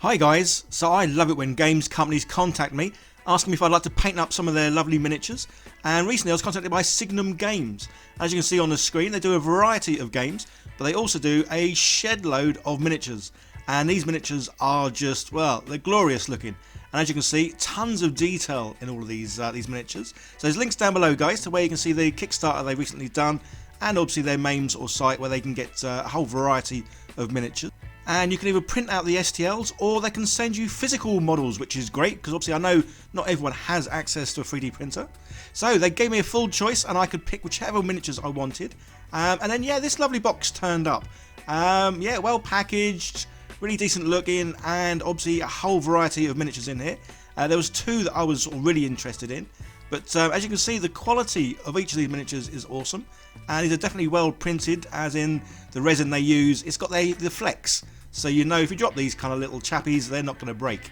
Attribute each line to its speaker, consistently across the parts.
Speaker 1: Hi guys, so I love it when games companies contact me asking me if I'd like to paint up some of their lovely miniatures, and recently I was contacted by Signum Games. As you can see on the screen, they do a variety of games, but they also do a shed load of miniatures, and these miniatures are just, well, they're glorious looking. And as you can see, tons of detail in all of these miniatures. So there's links down below guys to where you can see the Kickstarter they've recently done, and obviously their main sort of site where they can get a whole variety of miniatures. And you can either print out the STLs or they can send you physical models, which is great because obviously I know not everyone has access to a 3D printer. So they gave me a full choice and I could pick whichever miniatures I wanted. And then yeah, this lovely box turned up. Yeah, well packaged, really decent looking, and obviously a whole variety of miniatures in here. There was two that I was really interested in. But as you can see, the quality of each of these miniatures is awesome. And these are definitely well printed, as in the resin they use, it's got the flex. So you know if you drop these kind of little chappies, they're not going to break.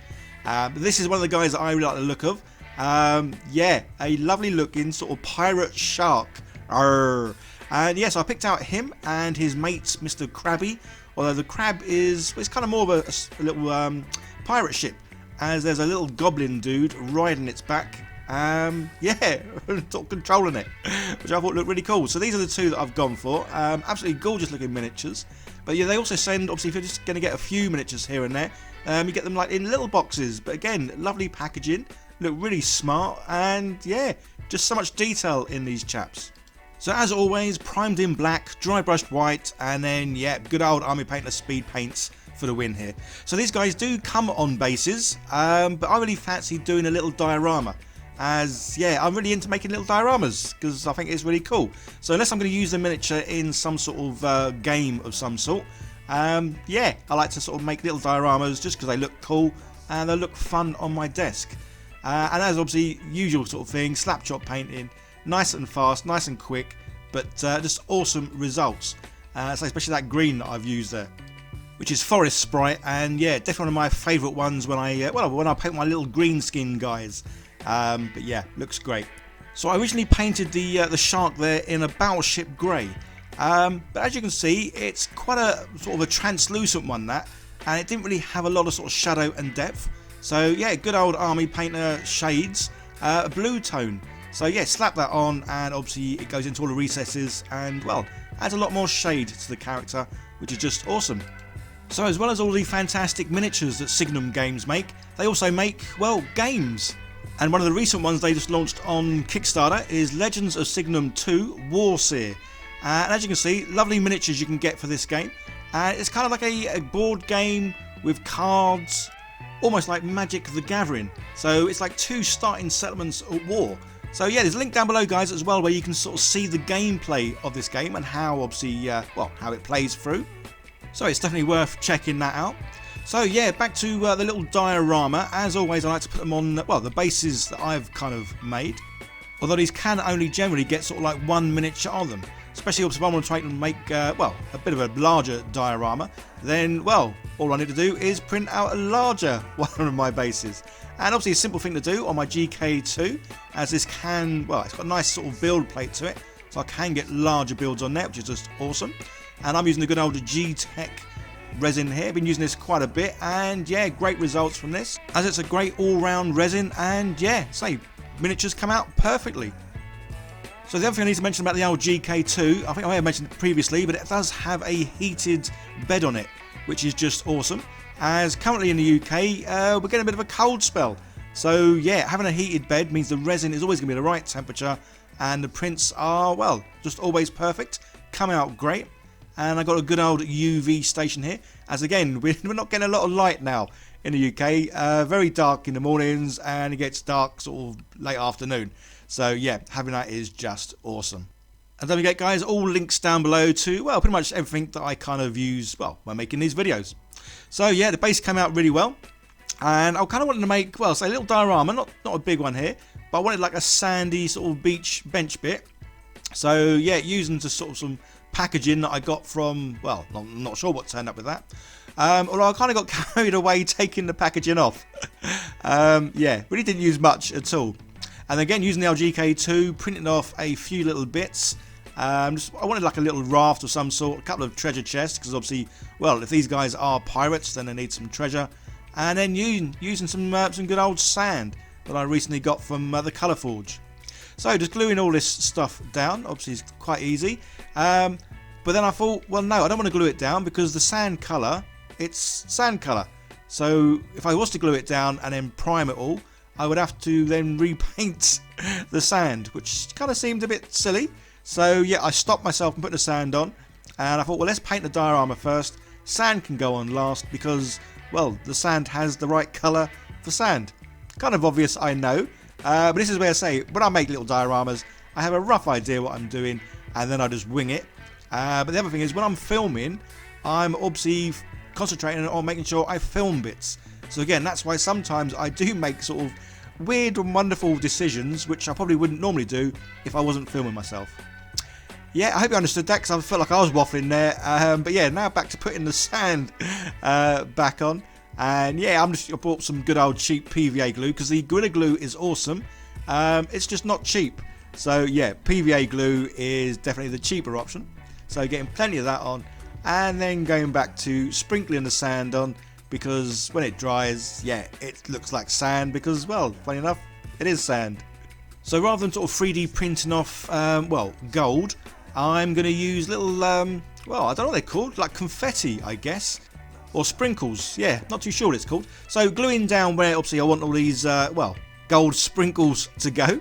Speaker 1: This is one of the guys that I really like the look of. Yeah, a lovely looking sort of pirate shark. Arr. And yes, I picked out him and his mates, Mr. Krabby. Although the crab is, it's kind of more of a little pirate ship, as there's a little goblin dude riding its back. Yeah, sort of controlling it, which I thought looked really cool. So these are the two that I've gone for. Absolutely gorgeous looking miniatures. But yeah, they also send, obviously if you're just going to get a few miniatures here and there, you get them like in little boxes. But again, lovely packaging, look really smart, and yeah, just so much detail in these chaps. So as always, primed in black, dry brushed white, and then yeah, good old Army Painter speed paints for the win here. So these guys do come on bases, but I really fancy doing a little diorama. As yeah, I'm really into making little dioramas because I think it's really cool. So unless I'm going to use the miniature in some sort of game of some sort, yeah, I like to sort of make little dioramas just because they look cool and they look fun on my desk. And as obviously usual sort of thing, slapchop painting, nice and fast, nice and quick, but just awesome results. So especially that green that I've used there, which is Forest Sprite, and yeah, definitely one of my favourite ones when I when I paint my little green skin guys. But yeah, looks great. So I originally painted the shark there in a battleship grey, but as you can see, it's quite a sort of a translucent one that, and it didn't really have a lot of sort of shadow and depth. So yeah, good old Army Painter shades, a blue tone. So yeah, slap that on, and obviously it goes into all the recesses, and well, adds a lot more shade to the character, which is just awesome. So as well as all the fantastic miniatures that Signum Games make, they also make, well, games. And one of the recent ones they just launched on Kickstarter is Legends of Signum 2 Warseer. And as you can see, lovely miniatures you can get for this game. It's kind of like a board game with cards, almost like Magic the Gathering. So it's like two starting settlements at war. So yeah, there's a link down below guys as well where you can sort of see the gameplay of this game and how obviously, well, how it plays through. So it's definitely worth checking that out. So yeah, back to the little diorama. As always, I like to put them on, well, the bases that I've kind of made. Although these can only generally get sort of like one miniature on them. Especially if I want to try and make, well, a bit of a larger diorama. Then, well, all I need to do is print out a larger one of my bases. And obviously a simple thing to do on my GK2, as this can, well, it's got a nice sort of build plate to it. So I can get larger builds on there, which is just awesome. And I'm using the good old G-Tech resin here, been using this quite a bit, and yeah, great results from this, as it's a great all-round resin, and yeah, say miniatures come out perfectly. So the other thing I need to mention about the old GK2, I think I may have mentioned it previously, but it does have a heated bed on it, which is just awesome, as currently in the UK we're getting a bit of a cold spell. So yeah, having a heated bed means the resin is always going to be the right temperature, and the prints are, well, just always perfect, come out great. And I got a good old UV station here, as again, we're not getting a lot of light now in the UK. Very dark in the mornings, and it gets dark sort of late afternoon. So yeah, having that is just awesome. And don't forget guys, all links down below to, well, pretty much everything that I kind of use, well, when making these videos. So yeah, the base came out really well. And I kind of wanted to make, well, say a little diorama, not a big one here, but I wanted like a sandy sort of beach bench bit. So yeah, using just sort of some packaging that I got from, well, I'm not sure what turned up with that. Although I kind of got carried away taking the packaging off. Yeah, really didn't use much at all. And again, using the LGK2, printing off a few little bits. I wanted like a little raft of some sort, a couple of treasure chests, because obviously, well, if these guys are pirates, then they need some treasure. and then using some good old sand that I recently got from the Colour Forge. So just gluing all this stuff down, obviously it's quite easy, but then I thought, well no, I don't want to glue it down because the sand colour, it's sand colour. So if I was to glue it down and then prime it all, I would have to then repaint the sand, which kind of seemed a bit silly. So yeah, I stopped myself from putting the sand on, and I thought, well, let's paint the diorama first. Sand can go on last because, well, the sand has the right colour for sand. Kind of obvious, I know, but this is where I say, when I make little dioramas, I have a rough idea what I'm doing, and then I just wing it. But the other thing is, when I'm filming, I'm obviously concentrating on making sure I film bits. So again, that's why sometimes I do make sort of weird and wonderful decisions, which I probably wouldn't normally do if I wasn't filming myself. Yeah, I hope you understood that, because I felt like I was waffling there. But yeah, now back to putting the sand back on. And yeah, I bought some good old cheap PVA glue, because the Gorilla Glue is awesome. It's just not cheap. So yeah, PVA glue is definitely the cheaper option. So getting plenty of that on, and then going back to sprinkling the sand on, because when it dries, yeah, it looks like sand because, well, funny enough, it is sand. So rather than sort of 3D printing off, well, gold, I'm going to use little, well, I don't know what they're called, like confetti, I guess, or sprinkles. Yeah, not too sure what it's called. So gluing down where obviously I want all these, well, gold sprinkles to go.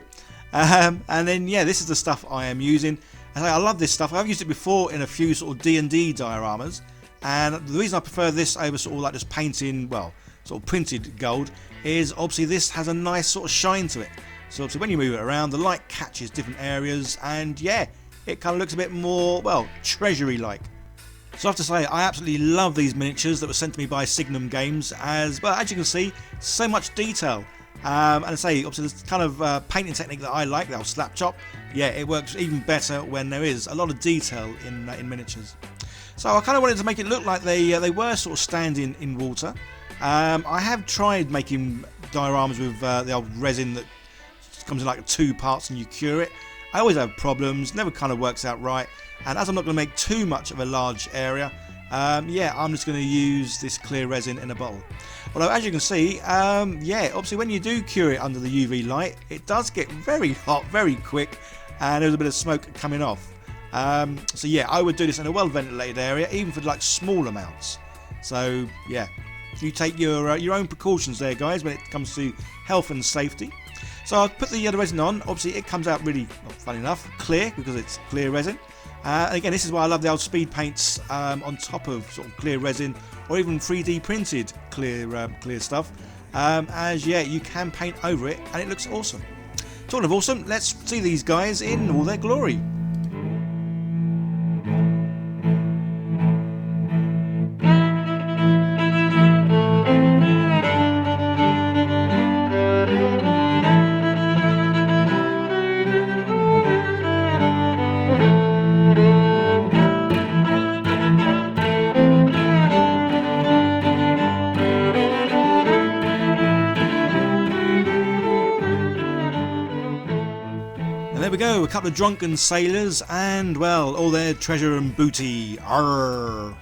Speaker 1: And then, yeah, this is the stuff I am using. And I love this stuff. I've used it before in a few sort of D&D dioramas. And the reason I prefer this over sort of like just painting, well, sort of printed gold, is obviously this has a nice sort of shine to it. So obviously when you move it around, the light catches different areas, and yeah, it kind of looks a bit more, well, treasury-like. So I have to say, I absolutely love these miniatures that were sent to me by Signum Games, as well, as you can see, so much detail. And I say, obviously, this kind of painting technique that I like, the old slapchop, yeah, it works even better when there is a lot of detail in miniatures. So I kind of wanted to make it look like they were sort of standing in water. I have tried making dioramas with the old resin that comes in like 2 parts and you cure it. I always have problems, never kind of works out right. And as I'm not going to make too much of a large area, yeah, I'm just going to use this clear resin in a bottle. Although, as you can see, yeah, obviously when you do cure it under the UV light, it does get very hot very quick, and there's a bit of smoke coming off. So yeah, I would do this in a well ventilated area, even for like small amounts. So yeah, you take your own precautions there, guys, when it comes to health and safety. So I'll put the resin on. Obviously it comes out really, well, funny enough, clear, because it's clear resin. Again, this is why I love the old speed paints on top of sort of clear resin, or even 3D printed clear stuff, as yeah, you can paint over it and it looks awesome. Talking of awesome, let's see these guys in all their glory. There we go, a couple of drunken sailors and, well, all their treasure and booty. Arrgh.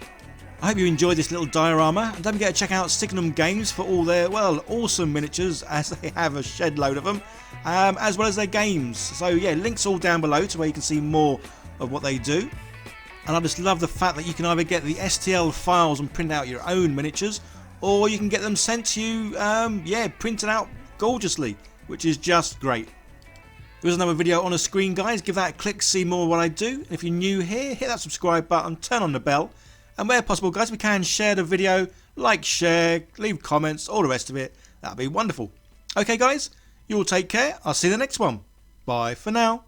Speaker 1: I hope you enjoyed this little diorama, and don't forget to check out Signum Games for all their, well, awesome miniatures, as they have a shed load of them, as well as their games. So yeah, links all down below to where you can see more of what they do. And I just love the fact that you can either get the STL files and print out your own miniatures, or you can get them sent to you, yeah, printed out gorgeously, which is just great. There's another video on the screen, guys. Give that a click to see more of what I do. And if you're new here, hit that subscribe button, turn on the bell, and where possible, guys, we can share the video, like, share, leave comments, all the rest of it. That'd be wonderful. Okay, guys, you all take care. I'll see you in the next one. Bye for now.